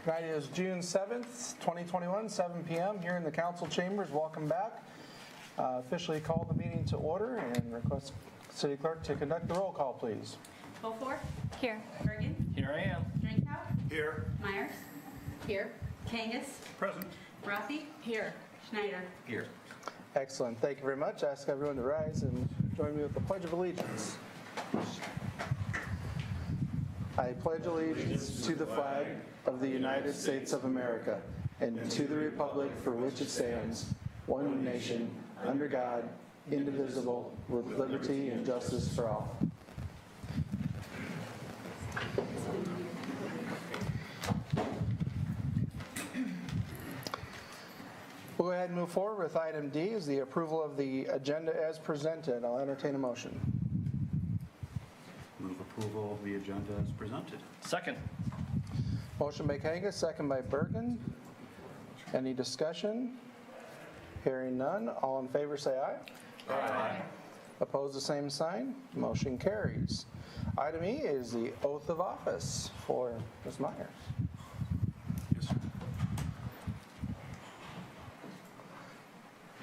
Tonight is June 7th, 2021, 7 p.m. here in the council chambers. Welcome back. Officially call the meeting to order and request City Clerk to conduct the roll call, please. Beaufore? Here. Birgen? Here I am. Drenkow? Here. Myers? Here. Kangas? Present. Rathe? Here. Schneider? Here. Excellent. Thank you very much. I ask everyone to rise and join me with the Pledge of Allegiance. I pledge allegiance to the flag of the United States of America and to the republic for which it stands, one nation, under God, indivisible, with liberty and justice for all. We'll go ahead and move forward with item D is the approval of the agenda as presented. I'll entertain a motion. Move approval of the agenda as presented. Second. Motion by Kangas, second by Birgen. Any discussion? Hearing none. All in favor say aye. Aye. Opposed, the same sign. Motion carries. Item E is the oath of office for Ms. Myers. Yes, sir.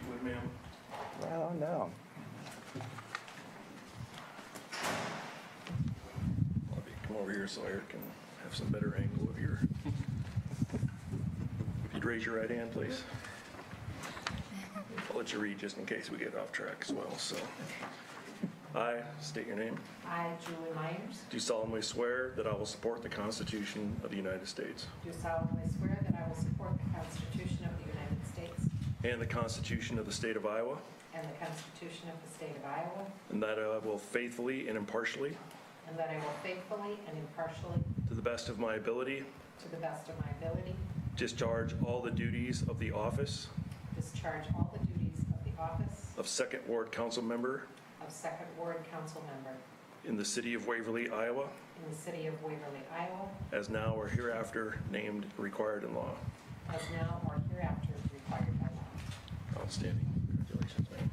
You would, ma'am? Right on down. I'll come over here so Eric can have some better angle of your. If you'd raise your right hand, please. I'll let you read just in case we get off track as well. So, I state your name. I, Julie Myers, Do solemnly swear that I will support the Constitution of the United States do solemnly swear that I will support the Constitution of the United States and the Constitution of the State of Iowa, and the Constitution of the State of Iowa, and that I will faithfully and impartially, and that I will faithfully and impartially, to the best of my ability, to the best of my ability, discharge all the duties of the office discharge all the duties of the office of Second Ward Council Member of Second Ward Council Member in the city of Waverly, Iowa, in the city of Waverly, Iowa, as now or hereafter named required in law. as now or hereafter required by law. Outstanding. Congratulations, man.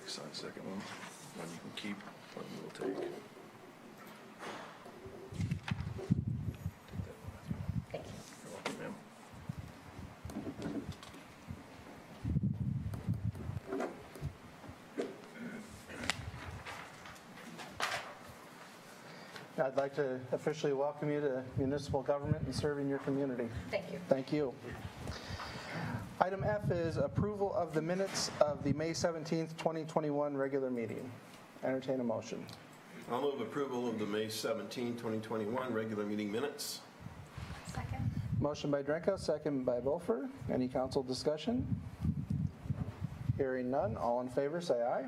Sign the second one. One you can keep, one we'll take. Take that one with you. Thank you. You're welcome, ma'am. I'd like to officially welcome you to municipal government and serving your community. Thank you. Thank you. Item F is approval of the minutes of the May 17th, 2021 regular meeting. Entertain a motion. I'll move approval of the May 17, 2021 regular meeting minutes. Second. Motion by Drenkow, second by Beaufore. Any council discussion? Hearing none. All in favor, say aye.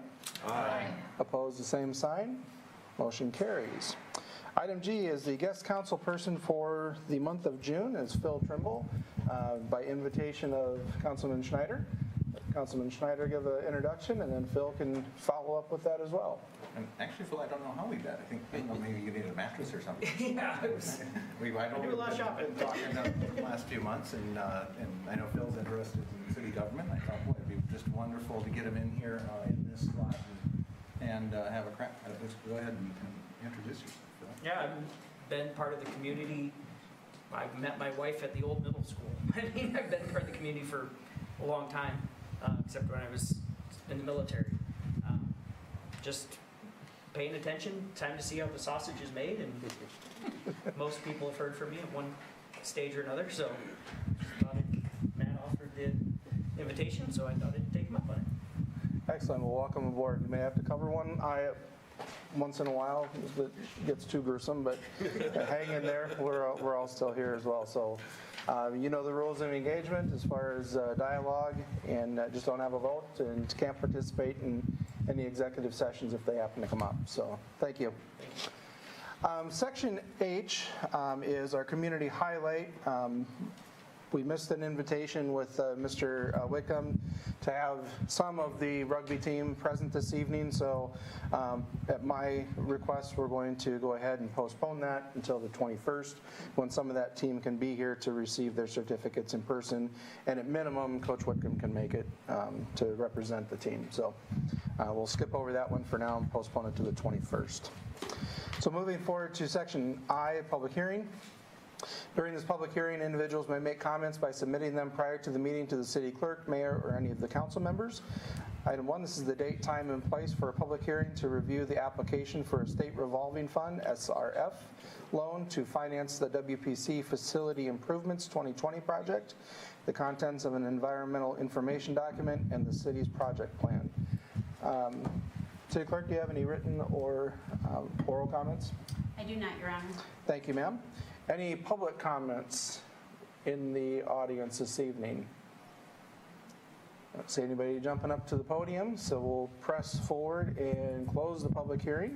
Aye. Opposed, the same sign. Motion carries. Item G is the guest council person for the month of June is Phil Trimble, by invitation of Councilman Schneider. Councilman Schneider give an introduction, and then Phil can follow up with that as well. And actually, Phil, I don't know how we met. I don't know, maybe you needed a mattress or something. Yeah, I do a lot of shopping. Been talking the last few months, and I know Phil's interested in city government. I thought, boy, it'd be just wonderful to get him in here in this slot and have a crack at it. Let's go ahead and introduce yourself, Phil. Yeah, I've been part of the community. I've met my wife at the old middle school. I mean, I've been part of the community for a long time, except when I was in the military. Just paying attention, time to see how the sausage is made, and most people have heard from me at one stage or another, so Matt offered the invitation, so I thought I'd take him up on it. Excellent. Well, welcome aboard. You may have to cover one eye once in a while if it gets too gruesome, but hang in there. We're all still here as well. So you know the rules of engagement as far as dialogue, and just don't have a vote and can't participate in any executive sessions if they happen to come up. So thank you. Section H is our community highlight. we missed an invitation with Mr. Wickham to have some of the rugby team present this evening, so at my request, we're going to go ahead and postpone that until the 21st, when some of that team can be here to receive their certificates in person, and at minimum, Coach Wickham can make it to represent the team. So we'll skip over that one for now and postpone it to the 21st. So moving forward to section I, public hearing. During this public hearing, individuals may make comments by submitting them prior to the meeting to the city clerk, mayor, or any of the council members. Item 1, this is the date, time, and place for a public hearing to review the application for a State Revolving Fund, SRF, loan to finance the WPC Facility Improvements 2020 project, the contents of an environmental information document, and the city's project plan. City clerk, do you have any written or oral comments? I do not, Your Honor. Thank you, ma'am. Any public comments in the audience this evening? I don't see anybody jumping up to the podium, so we'll press forward and close the public hearing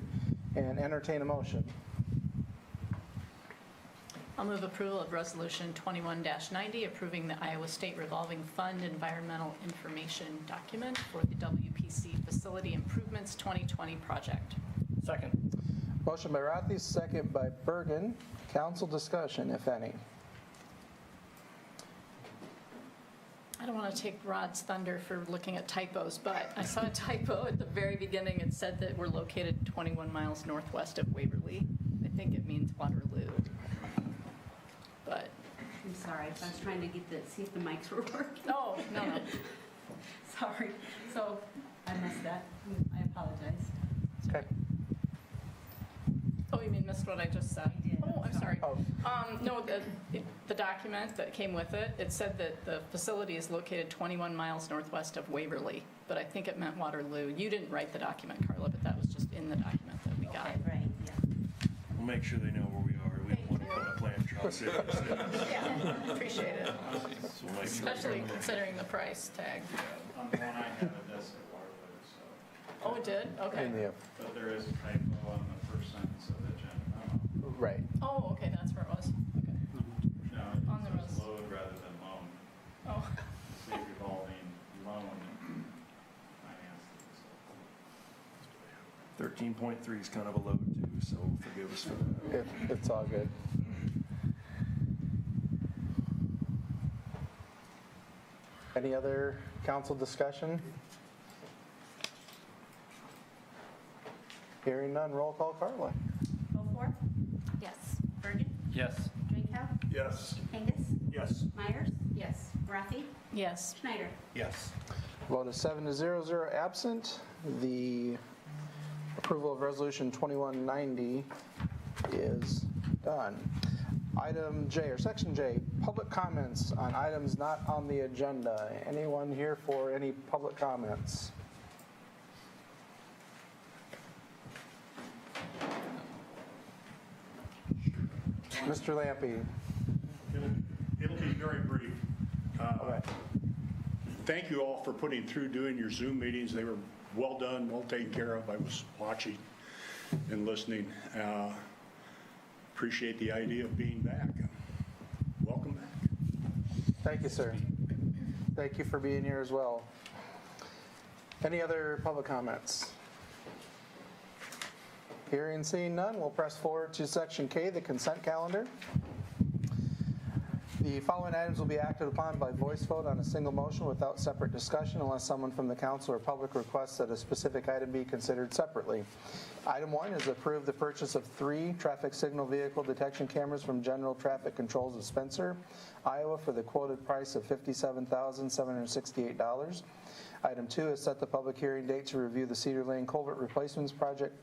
and entertain a motion. I'll move approval of Resolution 21-90, approving the Iowa State Revolving Fund Environmental Information Document for the WPC Facility Improvements 2020 project. Second. Motion by Rathe, second by Birgen. Council discussion, if any. I don't want to take Rod's thunder for looking at typos, but I saw a typo at the very beginning. It said that we're located 21 miles northwest of Waverly. I think it means Waterloo. But, I'm sorry, I was trying to see if the mics were working. oh, no. Sorry. So I missed that. I apologize. Okay. Oh, you mean missed what I just said? I did. Oh, I'm sorry. Oh. No, the document that came with it, it said that the facility is located 21 miles northwest of Waverly, but I think it meant Waterloo. You didn't write the document, Carla, but that was just in the document that we got. Okay, right, yeah. We'll make sure they know where we are. We don't want to put a plan Charles City instead. Yeah, appreciate it, So we'll make sure especially considering the price tag. On the one I have, it does say Waterloo, so, Oh, it did? Okay. In the, but there is a typo on the first sentence of the agenda. right. Oh, okay, that's where it was. Okay. No, On the it says rest. load rather than loan. Oh, State revolving loan finance. 13.3 is kind of a load too, so forgive us for that. It's all good. Any other council discussion? Hearing none, roll call, Carla. Beaufore? yes. Birgen? Yes. Drenkow? Yes. Kangas? Yes. Myers? Yes. Rathe? Yes. Schneider? Yes. Vote is 7-0, absent. The approval of Resolution 2190 is done. Item J, or Section J, public comments on items not on the agenda. Anyone here for any public comments? Mr. Lampy. It'll be very brief. Okay. Thank you all for putting through doing your Zoom meetings. They were well done, well taken care of. I was watching and listening. Appreciate the idea of being back. Welcome back. Thank you, sir. Thank you for being here as well. Any other public comments? Hearing and seeing none, we'll press forward to Section K, the consent calendar. The following items will be acted upon by voice vote on a single motion without separate discussion unless someone from the council or public requests that a specific item be considered separately. Item 1 is approve the purchase of 3 traffic signal vehicle detection cameras from General Traffic Controls of Spencer, Iowa for the quoted price of $57,768. Item 2 is set the public hearing date to review the Cedar Lane Culvert Replacements project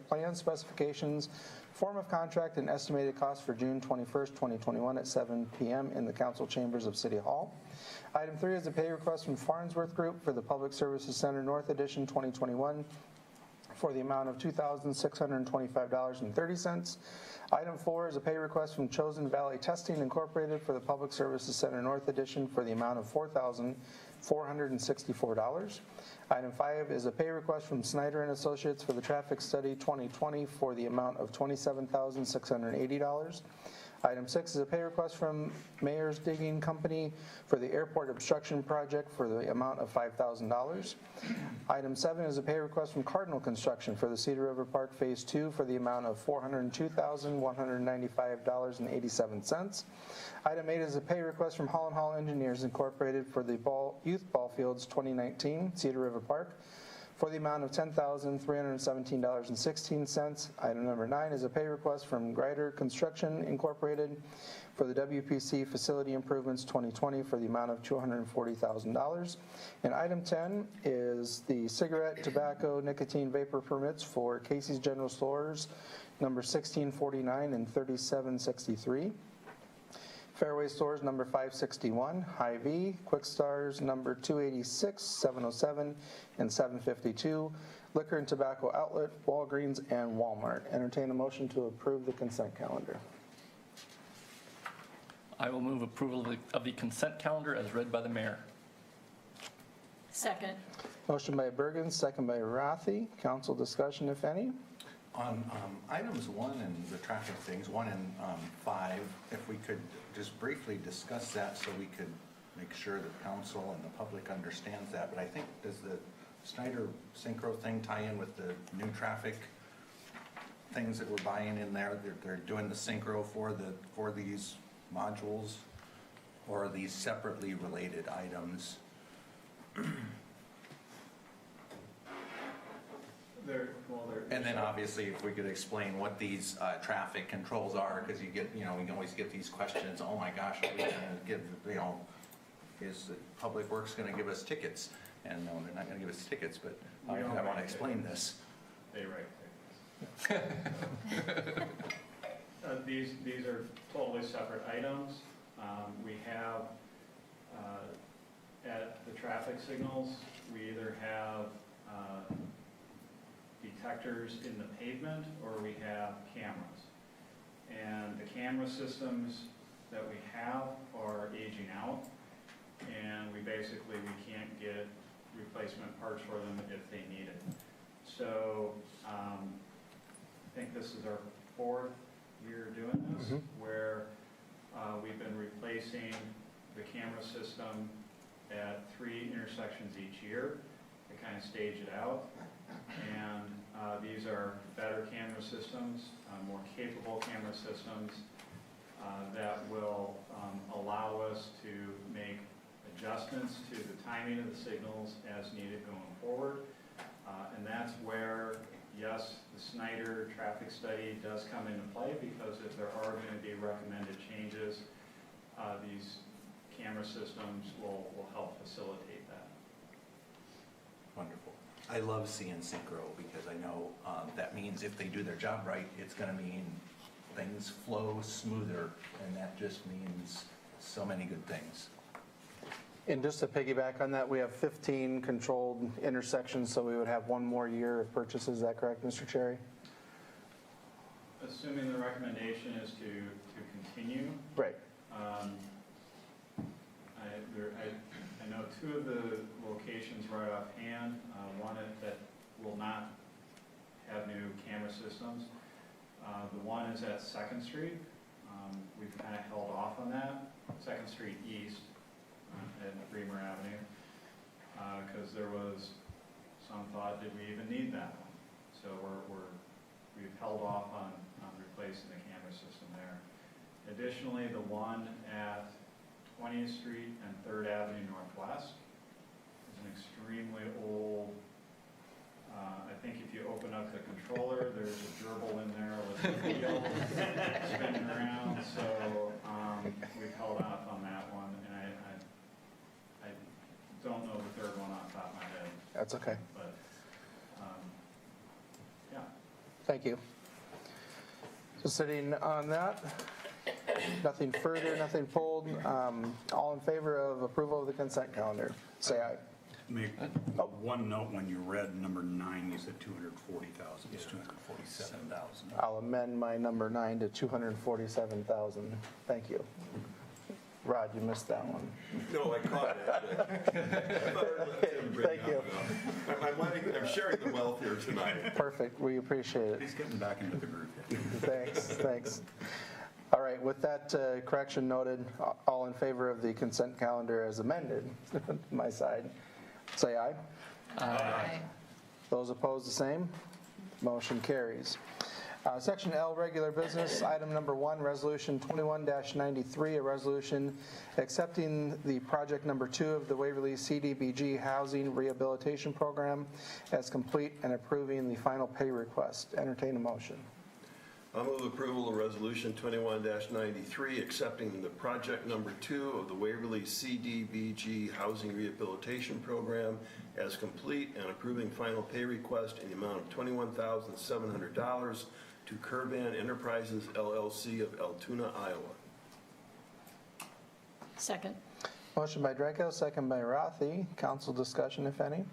plan specifications, form of contract, and estimated cost for June 21st, 2021 at 7 p.m. in the council chambers of City Hall. Item 3 is a pay request from Farnsworth Group for the Public Services Center North Edition 2021 for the amount of $2,625.30. Item 4 is a pay request from Chosen Valley Testing Incorporated for the Public Services Center North Edition for the amount of $4,464. Item 5 is a pay request from Schneider and Associates for the Traffic Study 2020 for the amount of $27,680. Item 6 is a pay request from Mayor's Digging Company for the airport obstruction project for the amount of $5,000. Item 7 is a pay request from Cardinal Construction for the Cedar River Park Phase 2 for the amount of $402,195.87. Item 8 is a pay request from Holland Hall Engineers Incorporated for the Youth Ball Fields 2019, Cedar River Park, for the amount of $10,317.16. Item number 9 is a pay request from Grider Construction Incorporated for the WPC Facility Improvements 2020 for the amount of $240,000. And item 10 is the cigarette, tobacco, nicotine vapor permits for Casey's General Stores, number 1649 and 3763. Fairway Stores, number 561, Hy-Vee, Quick Stars, number 286, 707, and 752, Liquor and Tobacco Outlet, Walgreens, and Walmart. Entertain a motion to approve the consent calendar. I will move approval of the consent calendar as read by the mayor. Second. Motion by Birgen, second by Rathe. Council discussion, if any. On items 1 and the traffic things, 1 and 5, if we could just briefly discuss that so we could make sure that council and the public understands that. But I think, does the Schneider synchro thing tie in with the new traffic things that we're buying in there? They're doing the synchro for these modules, or are these separately related items? And then obviously if we could explain what these traffic controls are, because we can always get these questions, oh my gosh, are we going to give, is the Public Works going to give us tickets? And no, they're not going to give us tickets, but I want to explain this. They write tickets. These are totally separate items. We have, at the traffic signals, we either have detectors in the pavement or we have cameras. And the camera systems that we have are aging out, and we can't get replacement parts for them if they need it. So I think this is our 4th year doing this, where we've been replacing the camera system at 3 intersections each year to kind of stage it out. And these are better camera systems, more capable camera systems that will allow us to make adjustments to the timing of the signals as needed going forward. And that's where, yes, the Schneider traffic study does come into play, because if there are going to be recommended changes, these camera systems will help facilitate that. Wonderful. I love seeing synchro, because I know that means if they do their job right, it's going to mean things flow smoother, and that just means so many good things. And just to piggyback on that, we have 15 controlled intersections, so we would have 1 more year of purchases. Is that correct, Mr. Cherry? Assuming the recommendation is to continue. Right. I know 2 of the locations right offhand. One that will not have new camera systems. The one is at 2nd Street. We've kind of held off on that. 2nd Street East at Bremer Avenue, because there was some thought, did we even need that one? So we've held off on replacing the camera system there. Additionally, the one at 20th Street and 3rd Avenue Northwest is an extremely old, I think if you open up the controller, there's a gerbil in there with a wheel spinning around. So we've held off on that one, and I don't know the 3rd one off the top of my head. That's okay. But yeah. Thank you. So sitting on that, nothing further, nothing pulled. All in favor of approval of the consent calendar, say aye. Make one note, when you read number 9, you said 240,000. It's 247,000. I'll amend my number 9 to 247,000. Thank you. Rod, you missed that one. No, I caught it. Thank you. I'm sharing the wealth here tonight. Perfect. We appreciate it. He's getting back into the group. Thanks. All right, with that correction noted, all in favor of the consent calendar as amended, my side, say aye. Aye. Those opposed, the same. Motion carries. Section L, regular business, item number 1, resolution 21-93, a resolution accepting the project number 2 of the Waverly CDBG Housing Rehabilitation Program as complete and approving the final pay request. Entertain a motion. I'll move approval of Resolution 21-93, accepting the project number 2 of the Waverly CDBG Housing Rehabilitation Program as complete and approving final pay request in the amount of $21,700 to Curvan Enterprises LLC of Altoona, Iowa. Second. Motion by Drenkow, second by Rathe. Council discussion, if any.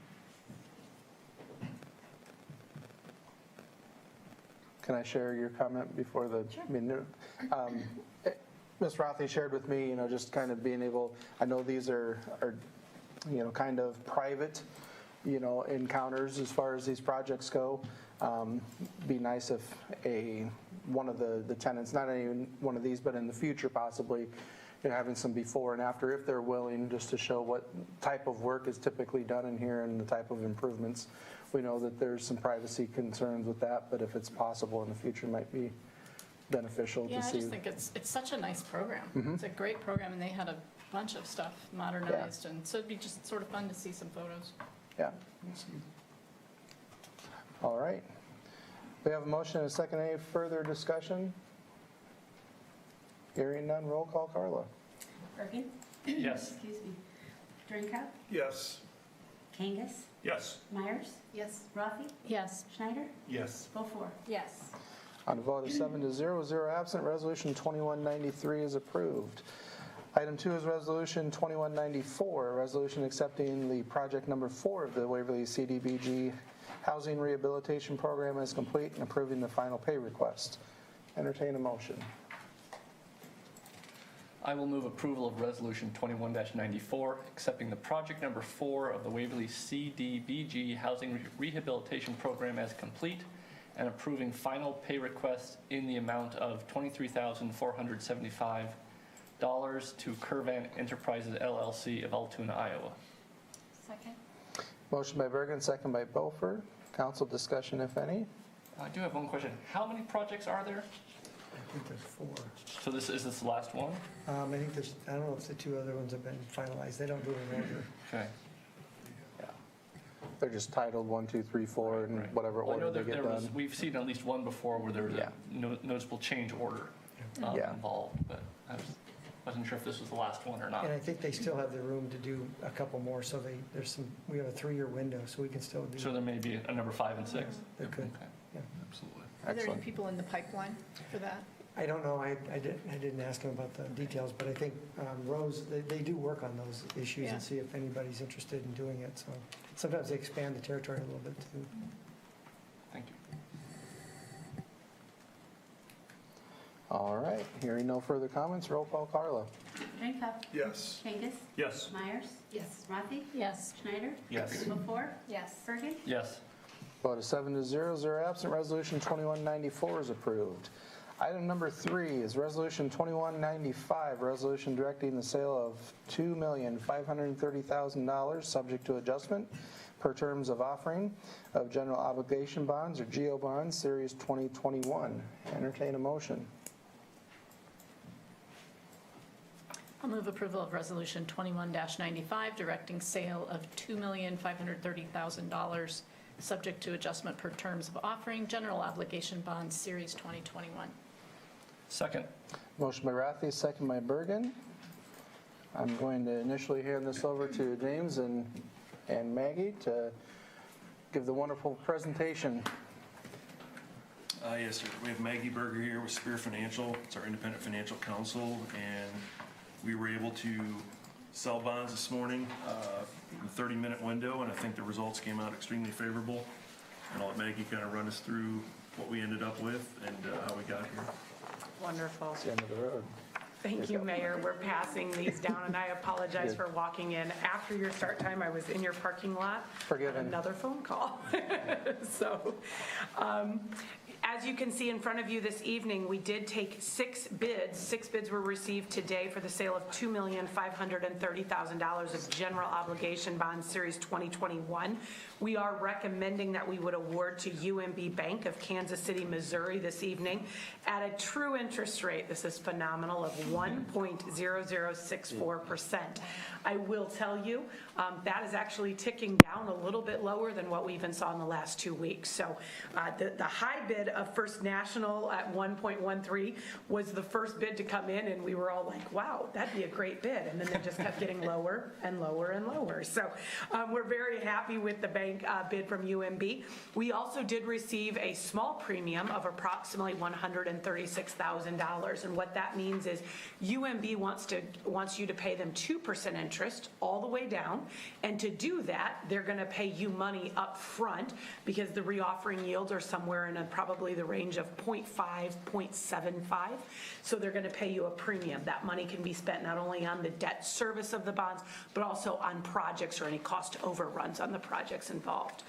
Can I share your comment before the meeting? Ms. Rathe shared with me, just kind of being able, I know these are kind of private, encounters as far as these projects go. Be nice if one of the tenants, not even one of these, but in the future possibly, having some before and after, if they're willing, just to show what type of work is typically done in here and the type of improvements. We know that there's some privacy concerns with that, but if it's possible in the future, it might be beneficial to see. Yeah, I just think it's such a nice program. It's a great program, and they had a bunch of stuff modernized, and so it'd be just sort of fun to see some photos. Yeah. All right. We have a motion and a second. Any further discussion? Hearing none, roll call, Carla. Birgen? Yes. Excuse me. Drenkow? Yes. Kangas? Yes. Myers? Yes. Rathe? Yes. Schneider? Yes. Beaufore? Yes. On a vote of 7-0, 0 absent, Resolution 2193 is approved. Item 2 is Resolution 2194, a resolution accepting the project number 4 of the Waverly CDBG Housing Rehabilitation Program as complete and approving the final pay request. Entertain a motion. I will move approval of Resolution 21-94, accepting the project number 4 of the Waverly CDBG Housing Rehabilitation Program as complete and approving final pay request in the amount of $23,475 to Curvan Enterprises LLC of Altoona, Iowa. Second. Motion by Birgen, second by Beaufort. Council discussion, if any. I do have one question. How many projects are there? I think there's 4. So is this the last one? I think I don't know if the 2 other ones have been finalized. They don't do it in order. Okay. They're just titled 1, 2, 3, 4, and whatever Well, I know order they get done. we've seen at least one before where there was a noticeable change order involved, but I wasn't sure if this was the last one or not. And I think they still have the room to do a couple more, so we have a 3-year window, so we can still do. So there may be a number 5 and 6? There could, Okay. yeah. Absolutely. Are there any Excellent. people in the pipeline for that? I don't know, I didn't ask him about the details, but I think Rose, they do work on those issues Yeah. and see if anybody's interested in doing it, so sometimes they expand the territory a little bit too. Thank you. All right, hearing no further comments, roll call, Carla. Drenkow? Yes. Kangas? Yes. Myers? Yes. Rathe? Yes. Schneider? Yes. Beaufore? Yes. Birgen? Yes. Vote of 7-0, 0 absent, Resolution 2194 is approved. Item number 3 is Resolution 2195, resolution directing the sale of $2,530,000, subject to adjustment, per terms of offering of general obligation bonds or GO bonds, Series 2021. Entertain a motion. I'll move approval of Resolution 21-95, directing sale of $2,530,000, subject to adjustment per terms of offering, general obligation bonds, Series 2021. Second. Motion by Rathe, second by Birgen. I'm going to initially hand this over to James and Maggie to give the wonderful presentation. Yes, sir. We have Maggie Berger here with Spear Financial. It's our independent financial counsel, and we were able to sell bonds this morning in a 30-minute window, and I think the results came out extremely favorable. And I'll let Maggie kind of run us through what we ended up with and how we got here. Wonderful. It's the end of the road. Thank you, Mayor. We're passing these down, and I apologize for walking in after your start time. I was in your parking lot. Forgiven. Another phone call. So As you can see in front of you this evening, we did take 6 bids. 6 bids were received today for the sale of $2,530,000 of general obligation bonds series 2021. We are recommending that we would award to UMB Bank of Kansas City, Missouri this evening at a true interest rate, this is phenomenal, of 1.0064%. I will tell you, that is actually ticking down a little bit lower than what we even saw in the last 2 weeks. So the high bid of First National at 1.13 was the first bid to come in, and we were all like, wow, that'd be a great bid. And then they just kept getting lower and lower and lower. So we're very happy with the bank bid from UMB. We also did receive a small premium of approximately $136,000. And what that means is UMB wants you to pay them 2% interest all the way down. And to do that, they're going to pay you money up front because the reoffering yields are somewhere in probably the range of 0.5, 0.75. So they're going to pay you a premium. That money can be spent not only on the debt service of the bonds, but also on projects or any cost overruns on the projects involved.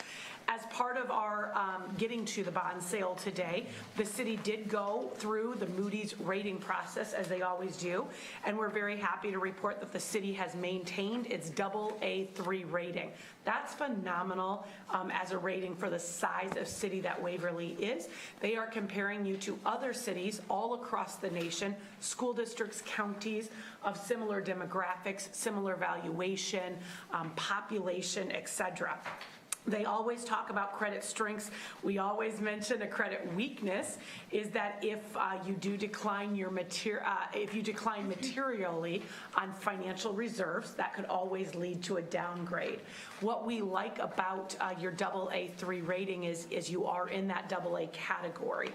As part of our getting to the bond sale today, the city did go through the Moody's rating process, as they always do, and we're very happy to report that the city has maintained its AA3 rating. That's phenomenal as a rating for the size of city that Waverly is. They are comparing you to other cities all across the nation, school districts, counties of similar demographics, similar valuation, population, etc. They always talk about credit strengths. We always mention a credit weakness is that if you do decline materially on financial reserves, that could always lead to a downgrade. What we like about your AA3 rating is you are in that AA category.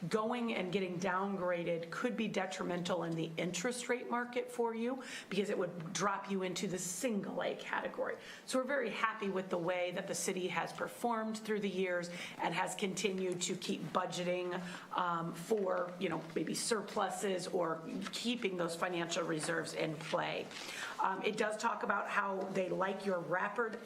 Going and getting downgraded could be detrimental in the interest rate market for you because it would drop you into the single A category. So we're very happy with the way that the city has performed through the years and has continued to keep budgeting for, maybe surpluses or keeping those financial reserves in play. It does talk about how they like your rapid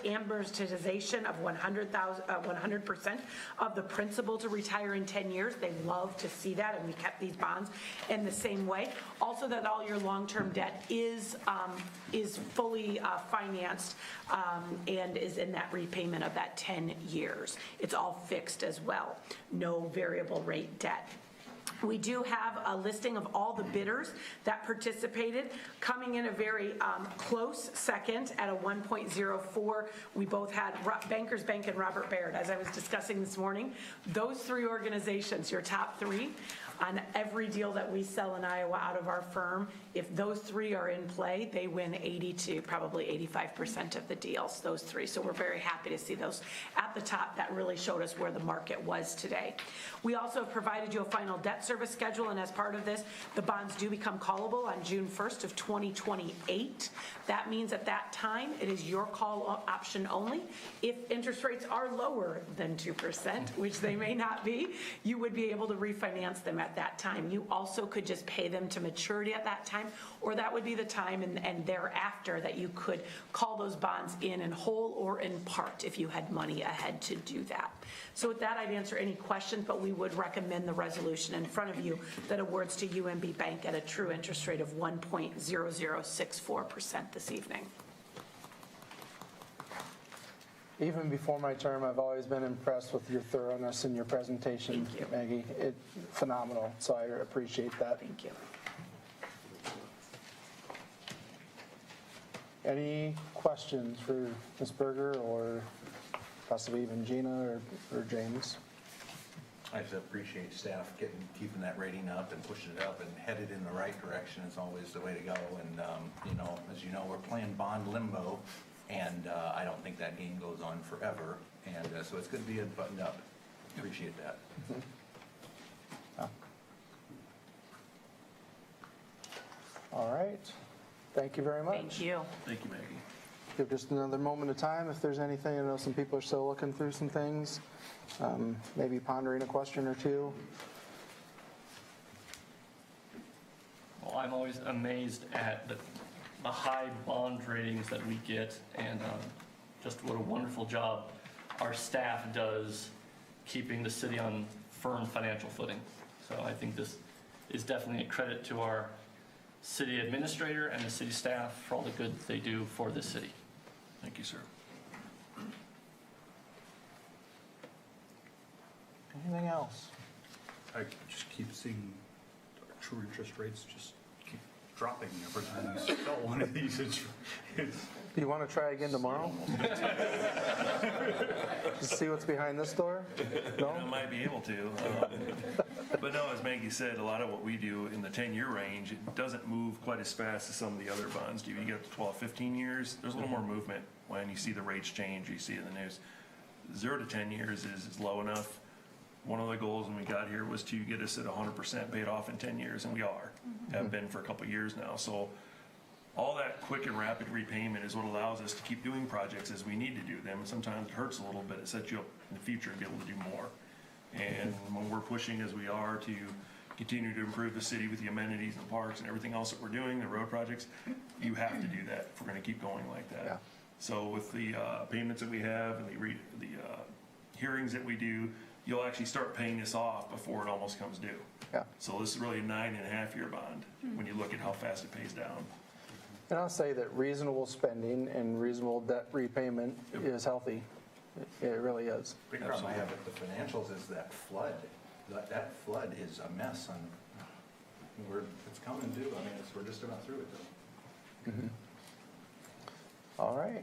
amortization of 100% of the principal to retire in 10 years. They love to see that, and we kept these bonds in the same way. Also, that all your long-term debt is fully financed and is in that repayment of that 10 years. It's all fixed as well. No variable rate debt. We do have a listing of all the bidders that participated. Coming in a very close second at a 1.04, we both had Bankers Bank and Robert Baird. As I was discussing this morning, those 3 organizations, your top 3, on every deal that we sell in Iowa out of our firm, if those 3 are in play, they win 80 to probably 85% of the deals, those 3. So we're very happy to see those at the top. That really showed us where the market was today. We also have provided you a final debt service schedule, and as part of this, the bonds do become callable on June 1st of 2028. That means at that time, it is your call option only. If interest rates are lower than 2%, which they may not be, you would be able to refinance them at that time. You also could just pay them to maturity at that time, or that would be the time and thereafter that you could call those bonds in whole or in part if you had money ahead to do that. So with that, I'd answer any questions, but we would recommend the resolution in front of you that awards to UMB Bank at a true interest rate of 1.0064% this evening. Even before my term, I've always been impressed with your thoroughness in your presentation, Thank you. Maggie. It's phenomenal, so I appreciate that. Thank you. Any questions for Ms. Berger or possibly even Gina or James? I just appreciate staff keeping that rating up and pushing it up and headed in the right direction is always the way to go. And, as you know, we're playing bond limbo, and I don't think that game goes on forever. And so it's good to be buttoned up. Appreciate that. All right. Thank you very much. Thank you. Thank you, Maggie. Give just another moment of time if there's anything. I know some people are still looking through some things, maybe pondering a question or two. Well, I'm always amazed at the high bond ratings that we get, and just what a wonderful job our staff does keeping the city on firm financial footing. So I think this is definitely a credit to our city administrator and the city staff for all the good they do for this city. Thank you, sir. Anything else? I just keep seeing our true interest rates just keep dropping every time you sell one of these. It's Do you want to try again tomorrow? Just see what's behind this door? No? I might be able to. But no, as Maggie said, a lot of what we do in the 10-year range, it doesn't move quite as fast as some of the other bonds do. You get up to 12, 15 years, there's a little more movement when you see the rates change, you see it in the news. 0 to 10 years is low enough. One of the goals when we got here was to get us at 100% paid off in 10 years, and we are. Have been for a couple of years now. So all that quick and rapid repayment is what allows us to keep doing projects as we need to do them. Sometimes it hurts a little bit. It sets you up in the future to be able to do more. And when we're pushing as we are to continue to improve the city with the amenities and parks and everything else that we're doing, the road projects, you have to do that if we're going to keep going like that. Yeah. So with the payments that we have and the hearings that we do, you'll actually start paying this off before it almost comes due. Yeah. So this is really a 9.5-year bond when you look at how fast it pays down. And I'll say that reasonable spending and reasonable debt repayment is healthy. It really is. Big problem I have with the financials is that flood. That flood is a mess. It's coming due. I mean, we're just about through it though. All right.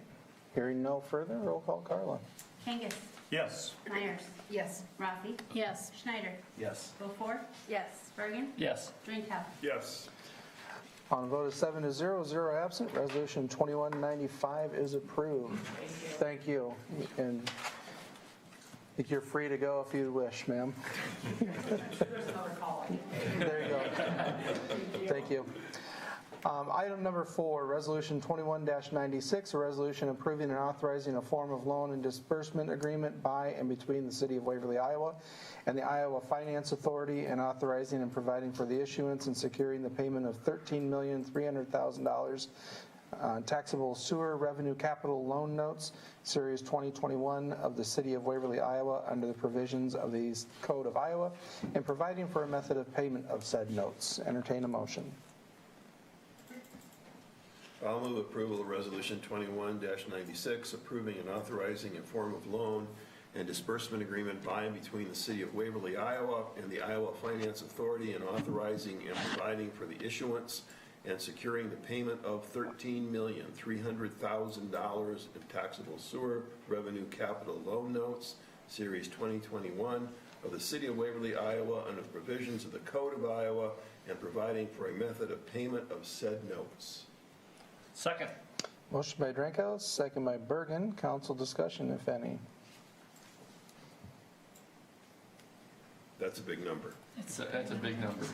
Hearing no further, roll call, Carla. Kangas. yes. Myers. Yes. Rathe. Yes. Schneider. Yes. Beaufore. Yes. Bergen. Yes. Drenkow. Yes. On a vote of 7-0, 0 absent, Resolution 2195 is approved. Thank you. And I think you're free to go if you wish, ma'am. There's another call. There you go. Thank you. Item number 4, Resolution 21-96, a resolution approving and authorizing a form of loan and disbursement agreement by and between the City of Waverly, Iowa, and the Iowa Finance Authority, and authorizing and providing for the issuance and securing the payment of $13,300,000 taxable sewer revenue capital loan notes, Series 2021 of the City of Waverly, Iowa, under the provisions of the Code of Iowa, and providing for a method of payment of said notes. Entertain a motion. I'll move approval of Resolution 21-96, approving and authorizing a form of loan and disbursement agreement by and between the City of Waverly, Iowa, and the Iowa Finance Authority, and authorizing and providing for the issuance and securing the payment of $13,300,000 in taxable sewer revenue capital loan notes, Series 2021 of the City of Waverly, Iowa, under the provisions of the Code of Iowa, and providing for a method of payment of said notes. Second. Motion by Drenkow, second by Birgen. Council discussion, if any. That's a big number. That's a big number.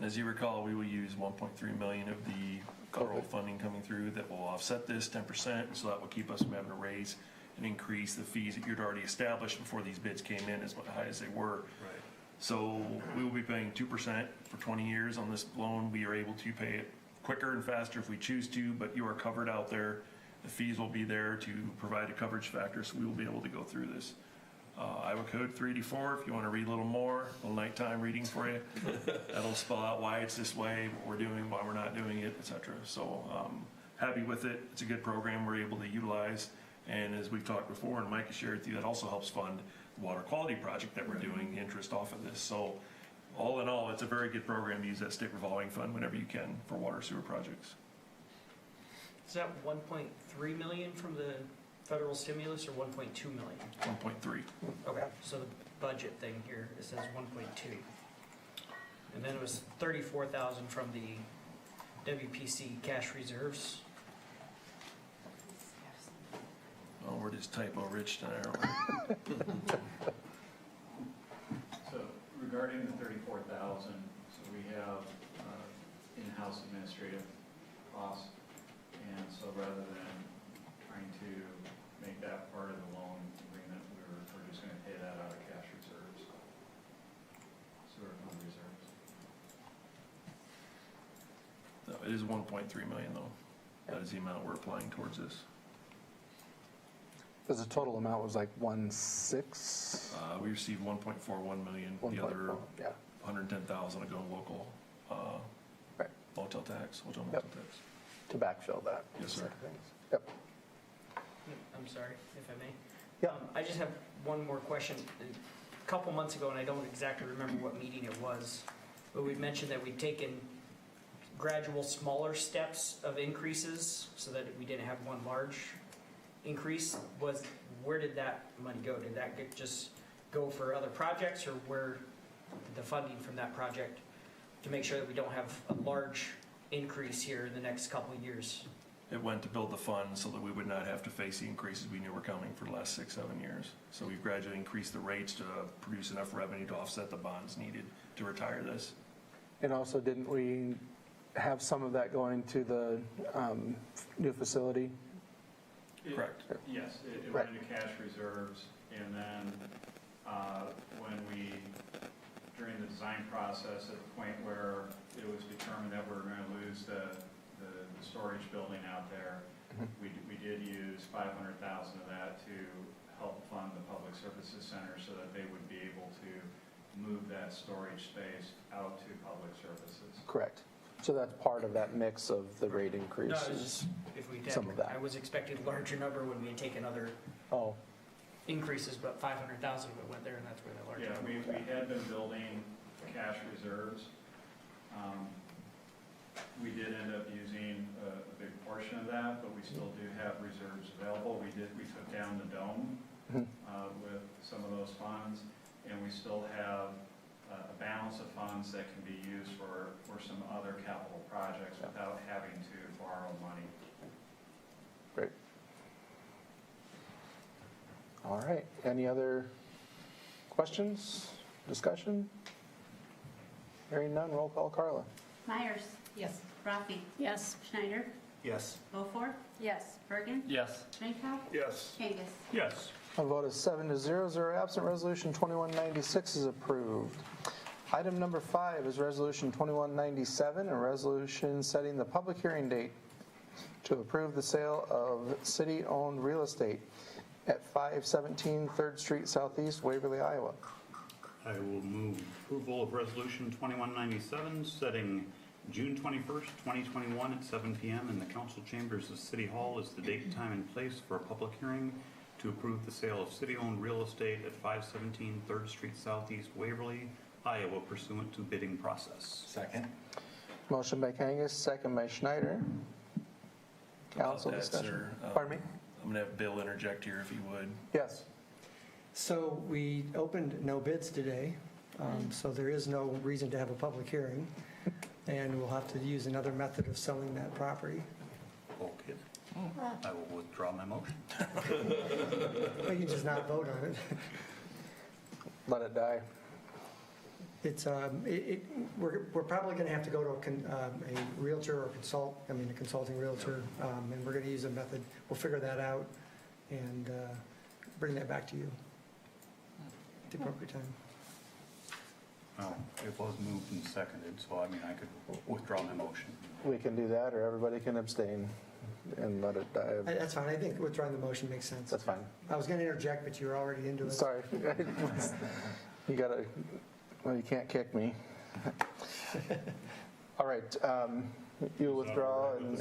As you recall, we will use 1.3 million of the federal funding coming through that will offset this 10%, so that will keep us from having to raise and increase the fees that you'd already established before these bids came in as high as they were. Right. So we will be paying 2% for 20 years on this loan. We are able to pay it quicker and faster if we choose to, but you are covered out there. The fees will be there to provide a coverage factor, so we will be able to go through this. Iowa Code 384, if you want to read a little more, a little nighttime reading for you. That'll spell out why it's this way, what we're doing, why we're not doing it, etc. So happy with it. It's a good program we're able to utilize. And as we've talked before, and Mike has shared with you, that also helps fund the water quality project that we're doing, the interest off of this. So all in all, it's a very good program to use that State Revolving Fund whenever you can for water sewer projects. Is that 1.3 million from the federal stimulus or 1.2 million? 1.3. Okay, so the budget thing here, it says 1.2. And then it was 34,000 from the WPC cash reserves. Oh, we're just typo rich tonight, aren't we? So regarding the 34,000, so we have in-house administrative costs, and so rather than trying to make that part of the loan agreement, we're just going to pay that out of cash reserves, sewer fund reserves. No, it is 1.3 million though. That is the amount we're applying towards this. Because the total amount was like 1.6? We received 1.41 million, the 1.4, other yeah. 110,000 to go local Right. hotel tax. Yep. To backfill that. Yes, sir. Yep. I'm sorry, if I may. Yeah. I just have one more question. A couple months ago, and I don't exactly remember what meeting it was, but we mentioned that we'd taken gradual, smaller steps of increases so that we didn't have one large increase. Where did that money go? Did that just go for other projects, or where did the funding from that project to make sure that we don't have a large increase here in the next couple of years? It went to build the fund so that we would not have to face the increases we knew were coming for the last 6, 7 years. So we've gradually increased the rates to produce enough revenue to offset the bonds needed to retire this. And also, didn't we have some of that going to the new facility? Correct. Yes, it Right. went into cash reserves, and then when we, during the design process, at the point where it was determined that we were going to lose the storage building out there, we did use 500,000 of that to help fund the Public Services Center so that they would be able to move that storage space out to Public Services. Correct. So that's part of that mix of the rate increases. If we did, Some of that. I was expecting a larger number when we had taken other increases, but 500,000 of it went there, and that's where the larger number Yeah, we had been building cash reserves. We did end up using a big portion of that, but we still do have reserves available. We took down the dome with some of those funds, and we still have a balance of funds that can be used for some other capital projects without having to borrow money. Great. All right. Any other questions, discussion? Hearing none, roll call. Carla. Myers. Yes. Rathe. Yes. Schneider. Yes. Beaufore. Yes. Birgen. Yes. Drenkow. Yes. Kangas. Yes. A vote is 7-0, 0 absent. Resolution 2196 is approved. Item number 5 is Resolution 2197, a resolution setting the public hearing date to approve the sale of city-owned real estate at 517 3rd Street Southeast, Waverly, Iowa. I will move approval of Resolution 2197, setting June 21st, 2021 at 7 p.m. in the council chambers of City Hall as the date, time, and place for a public hearing to approve the sale of city-owned real estate at 517 3rd Street Southeast, Waverly, Iowa, pursuant to bidding process. Second. Motion by Kangas, second by Schneider. Council About that, discussion. sir, Pardon me? I'm going to have Bill interject here if he would. Yes. So we opened no bids today, so there is no reason to have a public hearing, and we'll have to use another method of selling that property. Okay. I will withdraw my motion. We can just not vote on it. Let it die. It's, we're probably going to have to go to a realtor or a consulting realtor, and we're going to use a method. We'll figure that out and bring that back to you at the appropriate time. Oh, it was moved and seconded, so I mean, I could withdraw my motion. We can do that, or everybody can abstain and let it die. That's fine. I think withdrawing the motion makes sense. That's fine. I was going to interject, but you were already into it. Sorry. You gotta, well, you can't kick me. All right, you withdraw and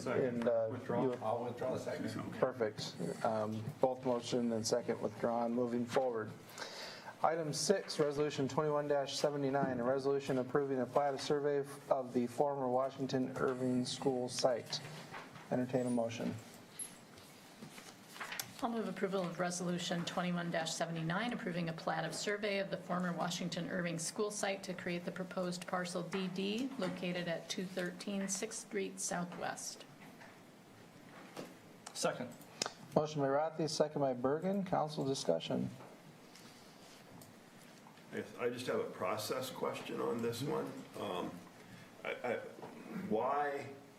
you. I'll withdraw the second. Perfect. Both motion and second withdrawn. Moving forward. Item 6, Resolution 21-79, a resolution approving a plat of survey of the former Washington Irving School site. Entertain a motion. I'll move approval of Resolution 21-79, approving a plat of survey of the former Washington Irving School site to create the proposed parcel DD located at 213 6th Street Southwest. Second. Motion by Rathe, second by Birgen. Council discussion. I just have a process question on this one. Why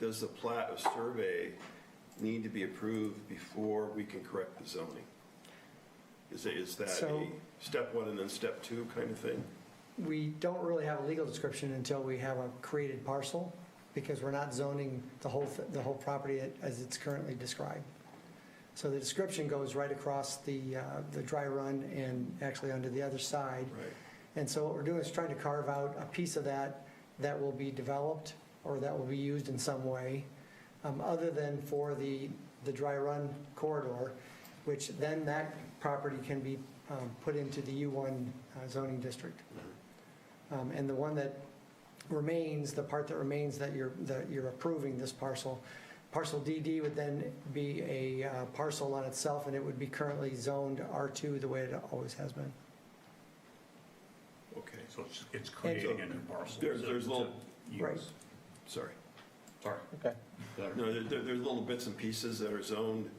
does the plat of survey need to be approved before we can correct the zoning? Is that a step 1 and then step 2 kind of thing? We don't really have a legal description until we have a created parcel, because we're not zoning the whole property as it's currently described. So the description goes right across the dry run and actually onto the other side. Right. And so what we're doing is trying to carve out a piece of that will be developed or that will be used in some way, other than for the dry run corridor, which then that property can be put into the U1 zoning district. And the one that remains, the part that remains that you're approving, this parcel DD would then be a parcel on itself, and it would be currently zoned R2 the way it always has been. Okay. So it's creating a new parcel. There's little, Right. sorry. Sorry. Okay. No, there's little bits and pieces that are zoned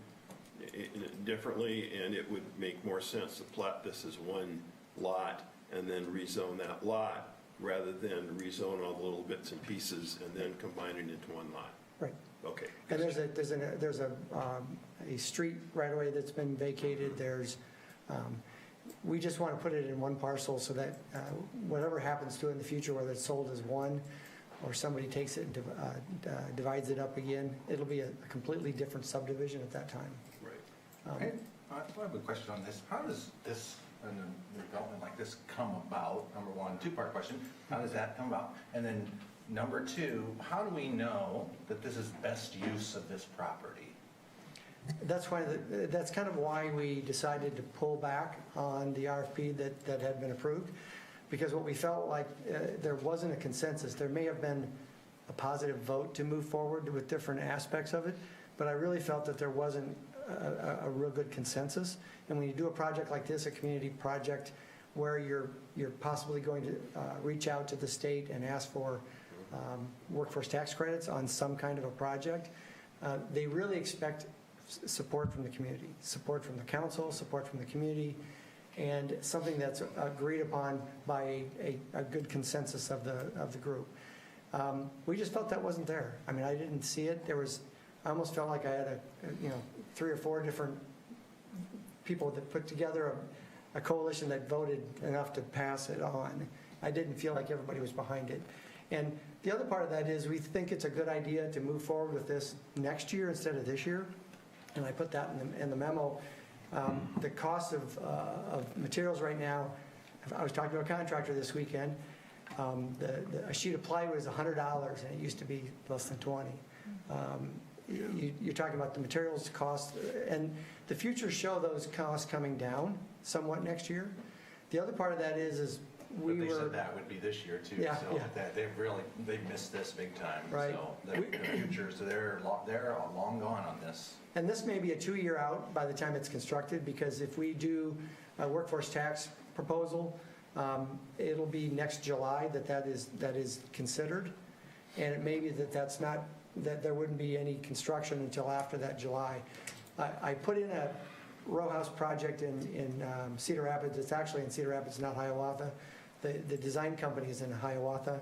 differently, and it would make more sense to plot this as one lot and then rezone that lot rather than rezone all the little bits and pieces and then combine it into one lot. Right. Okay. And there's a street right away that's been vacated. We just want to put it in one parcel so that whatever happens to it in the future, whether it's sold as one or somebody takes it and divides it up again, it'll be a completely different subdivision at that time. Right. I have a question on this. How does this, a development like this come about? Number one, two-part question. How does that come about? And then number two, how do we know that this is best use of this property? That's kind of why we decided to pull back on the RFP that had been approved, because what we felt like there wasn't a consensus. There may have been a positive vote to move forward with different aspects of it, but I really felt that there wasn't a real good consensus. And when you do a project like this, a community project, where you're possibly going to reach out to the state and ask for workforce tax credits on some kind of a project, they really expect support from the community, support from the council, support from the community, and something that's agreed upon by a good consensus of the group. We just felt that wasn't there. I mean, I didn't see it. I almost felt like I had 3 or 4 different people that put together a coalition that voted enough to pass it on. I didn't feel like everybody was behind it. And the other part of that is we think it's a good idea to move forward with this next year instead of this year. And I put that in the memo. The cost of materials right now, I was talking to a contractor this weekend. A sheet of plywood is $100, and it used to be less than 20. You're talking about the materials cost, and the futures show those costs coming down somewhat next year. The other part of that is But they said that would be this year too. Yeah, so yeah. That they missed this big time. Right. So the futures, they're long gone on this. And this may be a 2-year out by the time it's constructed, because if we do a workforce tax proposal, it'll be next July that is considered, and it may be that there wouldn't be any construction until after that July. I put in a row house project in Cedar Rapids. It's actually in Cedar Rapids, not Hiawatha. The design company is in Hiawatha,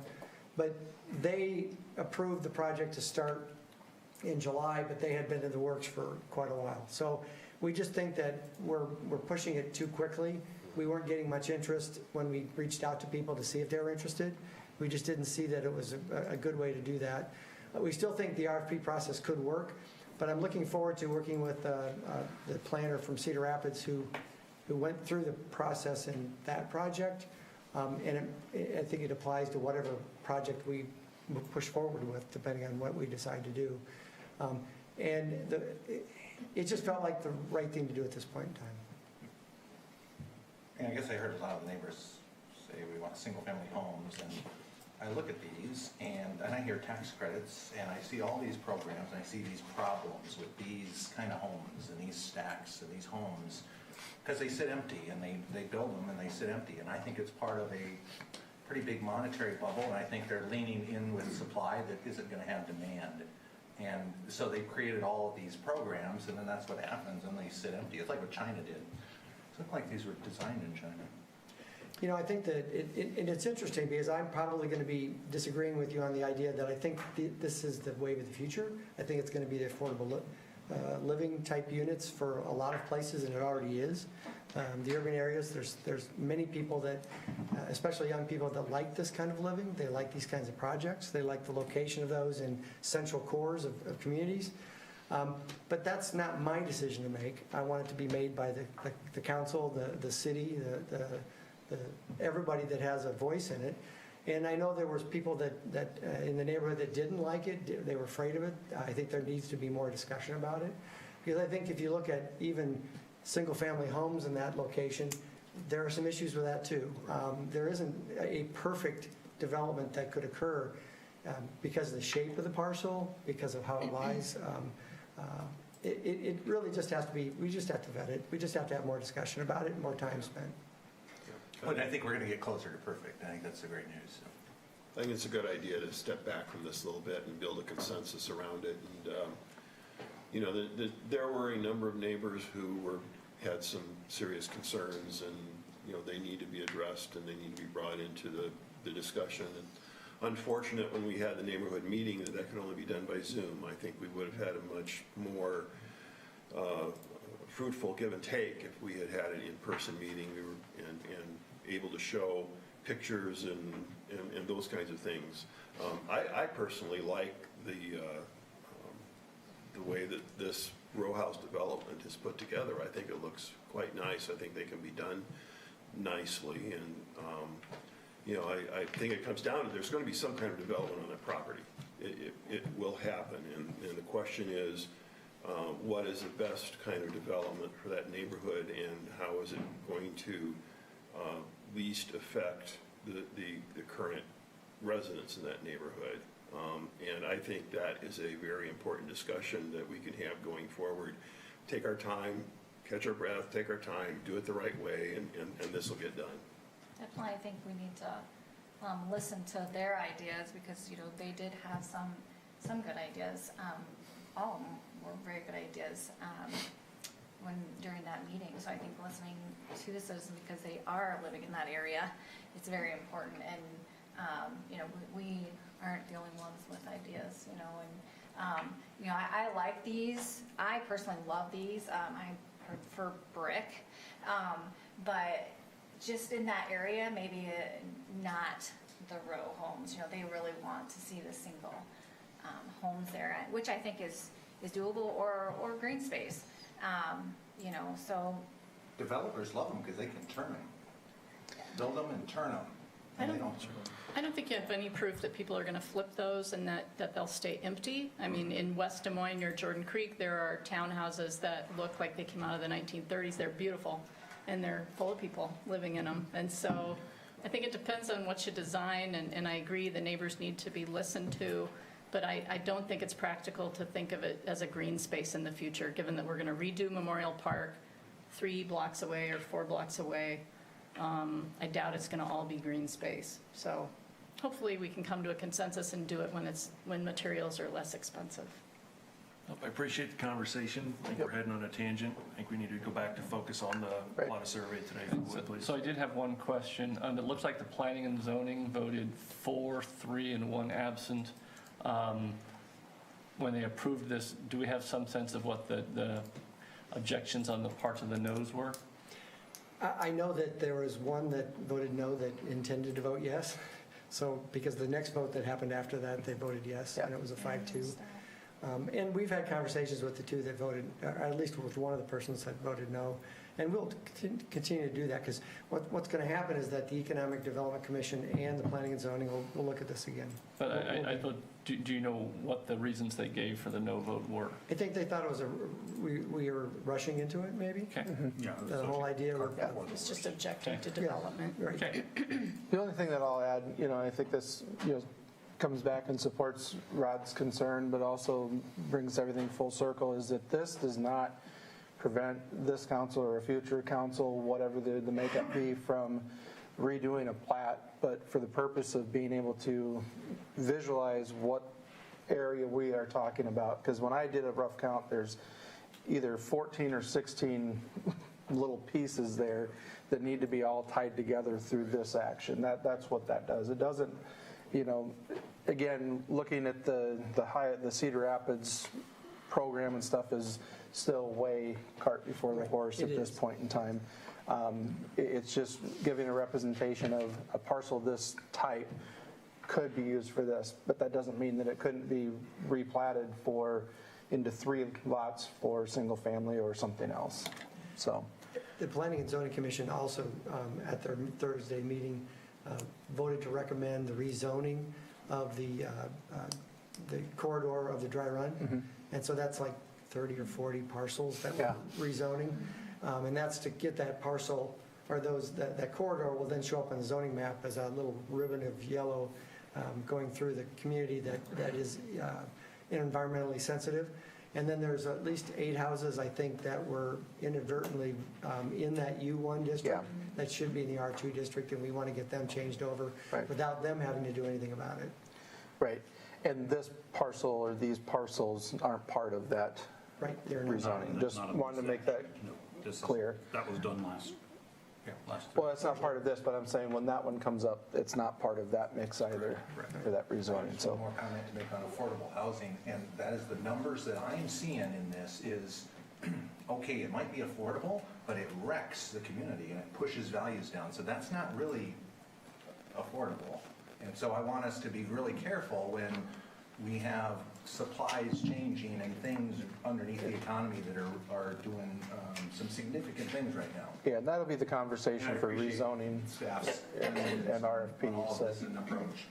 but they approved the project to start in July, but they had been in the works for quite a while. So we just think that we're pushing it too quickly. We weren't getting much interest when we reached out to people to see if they were interested. We just didn't see that it was a good way to do that. We still think the RFP process could work, but I'm looking forward to working with the planner from Cedar Rapids who went through the process in that project. And I think it applies to whatever project we push forward with, depending on what we decide to do. It just felt like the right thing to do at this point in time. And I guess I heard a lot of the neighbors say we want single-family homes, and I look at these and I hear tax credits, and I see all these programs, and I see these problems with these kind of homes and these stacks and these homes, because they sit empty, and they build them and they sit empty. And I think it's part of a pretty big monetary bubble, and I think they're leaning in with supply that isn't going to have demand. And so they've created all of these programs, and then that's what happens, and they sit empty. It's like what China did. It looked like these were designed in China. You know, I think that it's interesting, because I'm probably going to be disagreeing with you on the idea that I think this is the wave of the future. I think it's going to be the affordable living type units for a lot of places, and it already is. The urban areas, there's many people that, especially young people, that like this kind of living. They like these kinds of projects. They like the location of those in central cores of communities. But that's not my decision to make. I want it to be made by the council, the city, everybody that has a voice in it. And I know there was people that in the neighborhood that didn't like it, they were afraid of it. I think there needs to be more discussion about it. Because I think if you look at even single-family homes in that location, there are some issues with that too. There isn't a perfect development that could occur because of the shape of the parcel, because of how it lies. It really just has to be, we just have to vet it. We just have to have more discussion about it, more time spent. But I think we're going to get closer to perfect. I think that's the great news. I think it's a good idea to step back from this a little bit and build a consensus around it. And, there were a number of neighbors who had some serious concerns, and, they need to be addressed and they need to be brought into the discussion. And unfortunate when we had the neighborhood meeting that could only be done by Zoom. I think we would have had a much more fruitful give and take if we had an in-person meeting and able to show pictures and those kinds of things. I personally like the way that this row house development is put together. I think it looks quite nice. I think they can be done nicely, and I think it comes down to there's going to be some kind of development on that property. It will happen, and the question is, what is the best kind of development for that neighborhood, and how is it going to least affect the current residents in that neighborhood? And I think that is a very important discussion that we can have going forward. Take our time, catch our breath, take our time, do it the right way, and this will get done. Definitely, I think we need to listen to their ideas, because they did have some good ideas. All of them were very good ideas during that meeting. So I think listening to the citizens, because they are living in that area, it's very important. And we aren't the only ones with ideas. I like these. I personally love these. I prefer brick, but just in that area, maybe not the row homes. They really want to see the single homes there, which I think is doable, or green space. So Developers love them because they can turn them, build them and turn them. I don't think you have any proof that people are going to flip those and that they'll stay empty. I mean, in West Des Moines or Jordan Creek, there are townhouses that look like they came out of the 1930s. They're beautiful, and they're full of people living in them. And so I think it depends on what you design, and I agree the neighbors need to be listened to, but I don't think it's practical to think of it as a green space in the future, given that we're going to redo Memorial Park 3 blocks away or 4 blocks away. I doubt it's going to all be green space. So hopefully we can come to a consensus and do it when materials are less expensive. I appreciate the conversation. I think we're heading on a tangent. I think we need to go back to focus on the plot survey today, if you would, please. So I did have one question. It looks like the planning and zoning voted 4, 3, and 1 absent. When they approved this, do we have some sense of what the objections on the parts of the no's were? I know that there was one that voted no that intended to vote yes. So because the next vote that happened after that, they voted yes, and it was a 5-2. And we've had conversations with the 2 that voted, or at least with one of the persons that voted no. And we'll continue to do that, because what's going to happen is that the Economic Development Commission and the Planning and Zoning will look at this again. But I thought, do you know what the reasons they gave for the no vote were? I think they thought it was we were rushing into it, maybe. Okay. Yeah, the whole idea was It's just objecting to development. right. Okay. The only thing that I'll add, I think this, comes back and supports Rod's concern, but also brings everything full circle, is that this does not prevent this council or a future council, whatever the makeup be, from redoing a plat, but for the purpose of being able to visualize what area we are talking about. Because when I did a rough count, there's either 14 or 16 little pieces there that need to be all tied together through this action. That's what that does. It doesn't, again, looking at the Cedar Rapids program and stuff is still way cart before the horse at this point in time. It's just giving a representation of a parcel this type could be used for this, but that doesn't mean that it couldn't be replatted for into 3 lots for single family or something else. So, The Planning and Zoning Commission also, at their Thursday meeting, voted to recommend the rezoning of the corridor of the dry run. And so that's like 30 or 40 parcels that we're rezoning. And that's to get that parcel, or that corridor will then show up on the zoning map as a little ribbon of yellow going through the community that is environmentally sensitive. And then there's at least 8 houses, I think, that were inadvertently in that U1 district that should be in the R2 district, and we want to get them changed over without them having to do anything about it. right. And this parcel or these parcels aren't part of that rezoning. Just wanted to make that clear. That was done last. Well, it's not part of this, but I'm saying when that one comes up, it's not part of that mix either, for that rezoning. So one more comment to make on affordable housing, and that is the numbers that I'm seeing in this is, okay, it might be affordable, but it wrecks the community and it pushes values down. So that's not really affordable. And so I want us to be really careful when we have supplies changing and things underneath the economy that are doing some significant things right now. yeah, and that'll be the conversation for rezoning Staffs and RFP. all So. this an approach.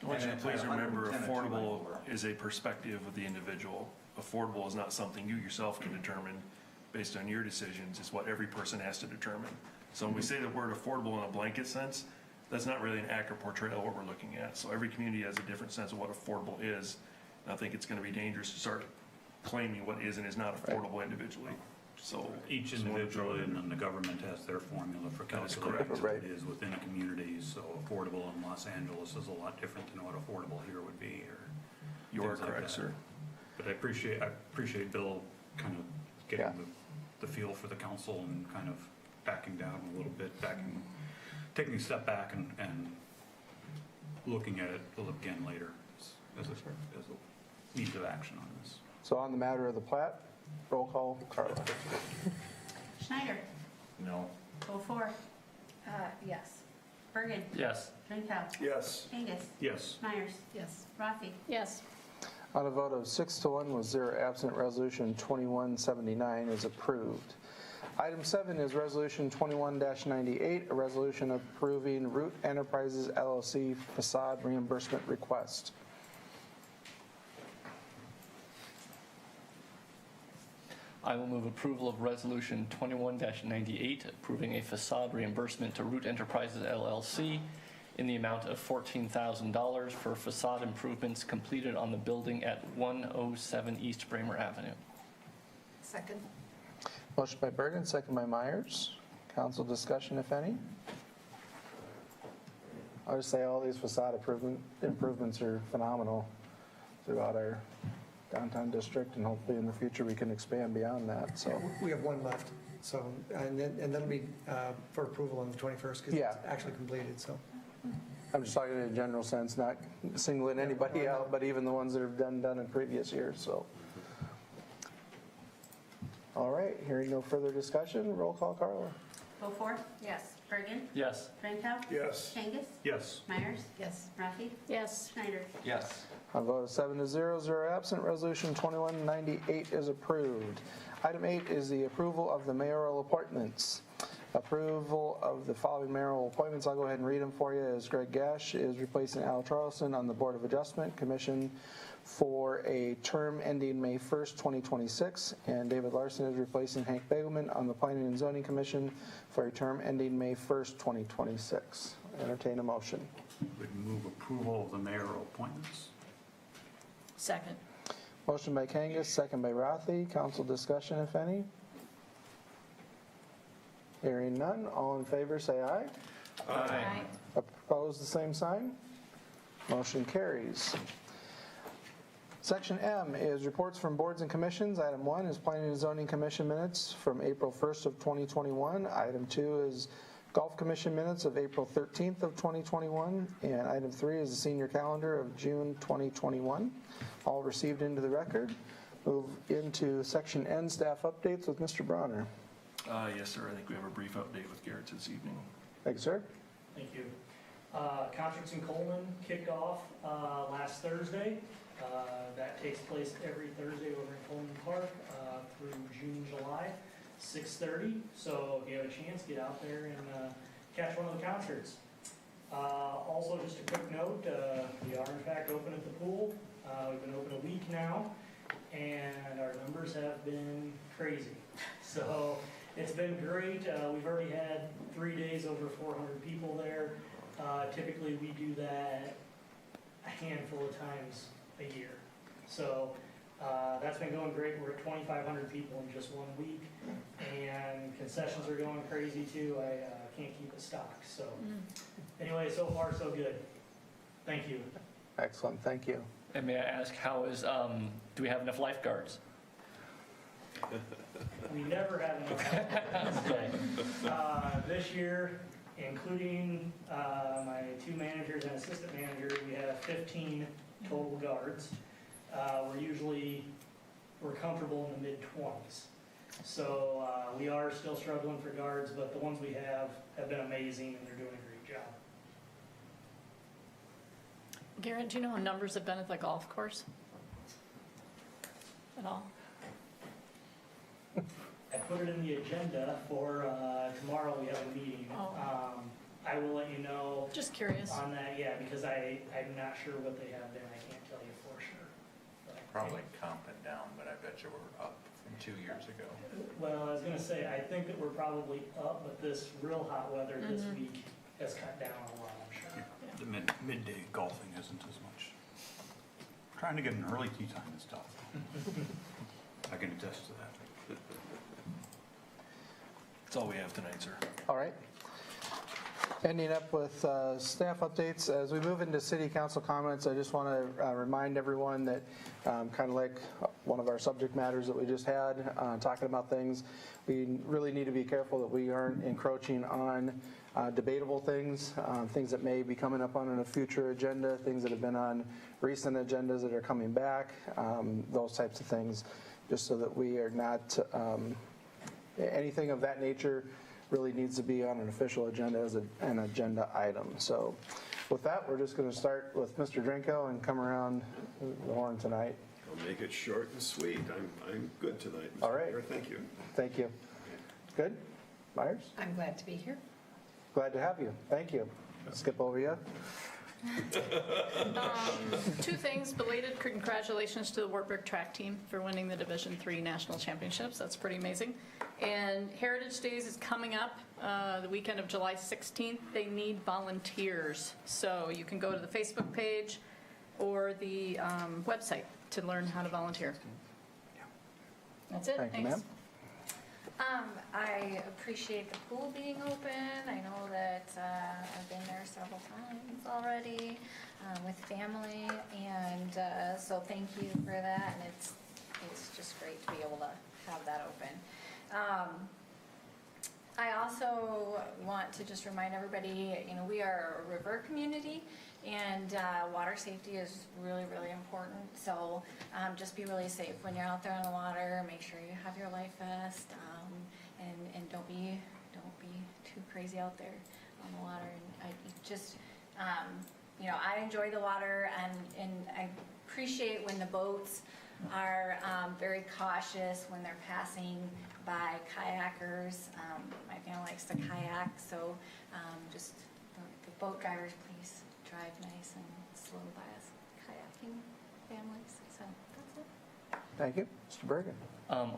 I want you to And please at remember, 110 and affordable 294. is a perspective of the individual. Affordable is not something you yourself can determine based on your decisions. It's what every person has to determine. So when we say the word affordable in a blanket sense, that's not really an accurate portrayal of what we're looking at. So every community has a different sense of what affordable is. And I think it's going to be dangerous to start claiming what is and is not affordable individually. So Each individual and then the government has their formula for calculating what it is within a community. So affordable in Los Angeles is a lot different than what affordable here would be. Or you are things like correct, that. sir. But I appreciate Bill kind of getting the feel for the council and kind of backing down a little bit, taking a step back and looking at it again later as a needs of action on this. So on the matter of the plat, roll call, Carla. Schneider. No. Beaufore. Yes. Birgen. Yes. Drenkow. Yes. Kangas. Yes. Myers. Yes. Rathe. Yes. On a vote of 6-1 with 0 absent, Resolution 2179 is approved. Item 7 is Resolution 21-98, a resolution approving Root Enterprises LLC facade reimbursement request. I will move approval of Resolution 21-98, approving a facade reimbursement to Root Enterprises LLC in the amount of $14,000 for facade improvements completed on the building at 107 East Bramer Avenue. Second. Motion by Birgen, second by Myers. Council discussion, if any? I'll just say all these facade improvements are phenomenal throughout our downtown district, and hopefully in the future we can expand beyond that. So We have one left, so, and that'll be for approval on the 21st, because it's actually completed, so. I'm just talking in a general sense, not singling anybody out, but even the ones that have been done in previous years. So, all right, hearing no further discussion, roll call, Carla. Beaufore. Yes. Birgen. Yes. Drenkow. Yes. Kangas. Yes. Myers. Yes. Rathe. Yes. Schneider. Yes. On a vote of 7-0, 0 absent, Resolution 2198 is approved. Item 8 is the approval of the mayoral appointments. Approval of the following mayoral appointments, I'll go ahead and read them for you, as Greg Gash is replacing Al Charleston on the Board of Adjustment Commission for a term ending May 1st, 2026, and David Larson is replacing Hank Begelman on the Planning and Zoning Commission for a term ending May 1st, 2026. Entertain a motion. Would move approval of the mayoral appointments. Second. Motion by Kangas, second by Rathe. Council discussion, if any? Hearing none, all in favor say aye. Aye. Opposed, the same sign. Motion carries. Section M is reports from boards and commissions. Item 1 is Planning and Zoning Commission minutes from April 1st of 2021. Item 2 is Golf Commission minutes of April 13th of 2021. And item 3 is the senior calendar of June 2021. All received into the record. Move into Section N, staff updates with Mr. Bronner. Yes, sir. I think we have a brief update with Garrett this evening. Thank you, sir. Thank you. Concerts in Coleman kicked off last Thursday. That takes place every Thursday over in Coleman Park through June, July, 6:30. So if you have a chance, get out there and catch one of the concerts. Also, just a quick note, we are in fact open at the pool. We've been open a week now, and our numbers have been crazy. So it's been great. We've already had 3 days over 400 people there. Typically, we do that a handful of times a year. So that's been going great. We're at 2,500 people in just 1 week, and concessions are going crazy too. I can't keep it stocked. So anyway, so far so good. Thank you. Excellent, thank you. And may I ask, how is, do we have enough lifeguards? We never have enough. This year, including my 2 managers and assistant managers, we have 15 total guards. We're comfortable in the mid-20s. So we are still struggling for guards, but the ones we have been amazing, and they're doing a great job. Garrett, do you know what numbers have been at the golf course? At all? I put it in the agenda for tomorrow. We have a meeting. I will let you know. Just curious. On that, yeah, because I'm not sure what they have been. I can't tell you for sure. But Probably comp it down, but I bet you we're up from 2 years ago. Well, I was going to say, I think that we're probably up, but this real hot weather this week has cut down a lot, I'm sure. Yeah. The midday golfing isn't as much. Trying to get an early tee time is tough. I can attest to that. That's all we have tonight, sir. All right. Ending up with staff updates. As we move into city council comments, I just want to remind everyone that kind of like one of our subject matters that we just had, talking about things, we really need to be careful that we aren't encroaching on debatable things, things that may be coming up on a future agenda, things that have been on recent agendas that are coming back, those types of things, just so that we are not, anything of that nature really needs to be on an official agenda as an agenda item. So with that, we're just going to start with Mr. Drenkow and come around the horn tonight. I'll make it short and sweet. I'm good tonight, Mr. All right. Mayor. Thank you. Thank you. Good? Myers? I'm glad to be here. Glad to have you. Thank you. Skip over you. 2 things. Belated congratulations to the Wartburg track team for winning the Division III National Championships. That's pretty amazing. And Heritage Days is coming up the weekend of July 16th. They need volunteers. So you can go to the Facebook page or the website to learn how to volunteer. That's it. Thank you, Thanks. ma'am. I appreciate the pool being open. I know that I've been there several times already with family, and so thank you for that. And it's just great to be able to have that open. I also want to just remind everybody, we are a river community, and water safety is really, really important. So just be really safe when you're out there on the water. Make sure you have your life vest, and don't be too crazy out there on the water. And I enjoy the water, and I appreciate when the boats are very cautious when they're passing by kayakers. My family likes to kayak, so just the boat drivers, please drive nice and slow by us kayaking families. So that's it. Thank you. Mr. Birgen.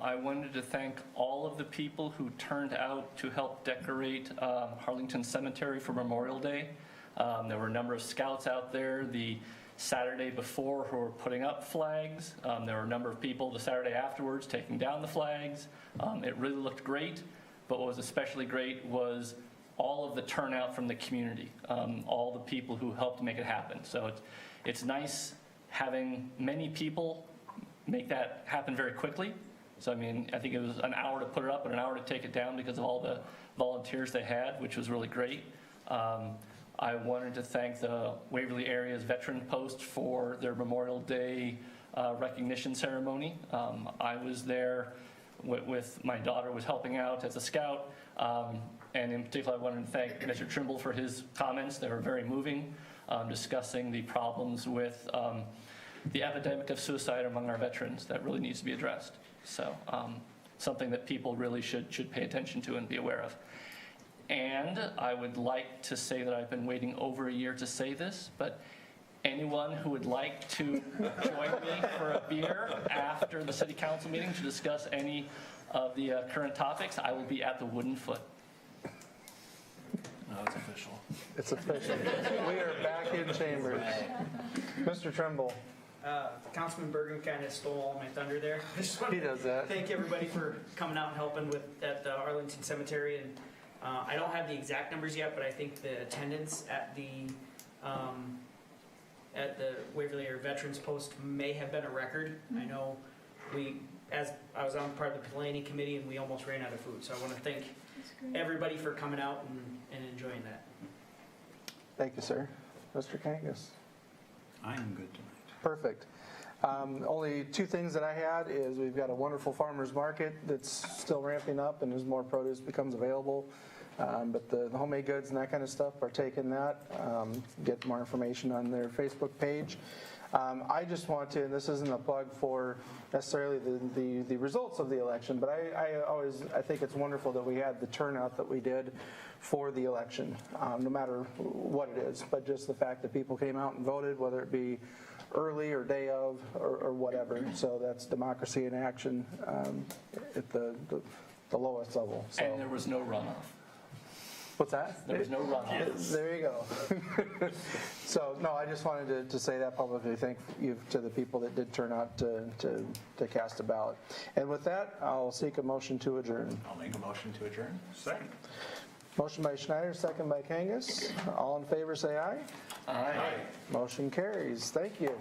I wanted to thank all of the people who turned out to help decorate Harlington Cemetery for Memorial Day. There were a number of scouts out there the Saturday before who were putting up flags. There were a number of people the Saturday afterwards taking down the flags. It really looked great, but what was especially great was all of the turnout from the community, all the people who helped make it happen. So it's nice having many people make that happen very quickly. So I think it was an hour to put it up and an hour to take it down because of all the volunteers they had, which was really great. I wanted to thank the Waverly Area's Veteran Post for their Memorial Day recognition ceremony. I was there with my daughter was helping out as a scout, and in particular I wanted to thank Mr. Trimble for his comments. They were very moving, discussing the problems with the epidemic of suicide among our veterans that really needs to be addressed. So something that people really should pay attention to and be aware of. And I would like to say that I've been waiting over a year to say this, but anyone who would like to join me for a beer after the city council meeting to discuss any of the current topics, I will be at the Wooden Foot. No, it's official. It's official. We are back in chambers. Mr. Trimble. Councilman Birgen kind of stole all my thunder there. I just want He does that. to thank everybody for coming out and helping at the Arlington Cemetery. And I don't have the exact numbers yet, but I think the attendance at the Waverly or Veterans Post may have been a record. I know as I was on part of the planning committee, and we almost ran out of food. So I want to thank everybody for coming out and enjoying that. Thank you, sir. Mr. Kangas. I am good tonight. Perfect. Only two things that I had is we've got a wonderful farmer's market that's still ramping up, and as more produce becomes available. But the homemade goods and that kind of stuff are taking that. Get more information on their Facebook page. I just want to, and this isn't a plug for necessarily the results of the election, but I think it's wonderful that we had the turnout that we did for the election, no matter what it is, but just the fact that people came out and voted, whether it be early or day of or whatever. So that's democracy in action at the lowest level. So. And there was no runoff. What's that? There was no runoff. There you go. So, no, I just wanted to say that publicly. Thank you to the people that did turn out to cast a ballot. And with that, I'll seek a motion to adjourn. I'll make a motion to adjourn. Second. Motion by Schneider, second by Kangas. All in favor say aye. Aye. Motion carries. Thank you.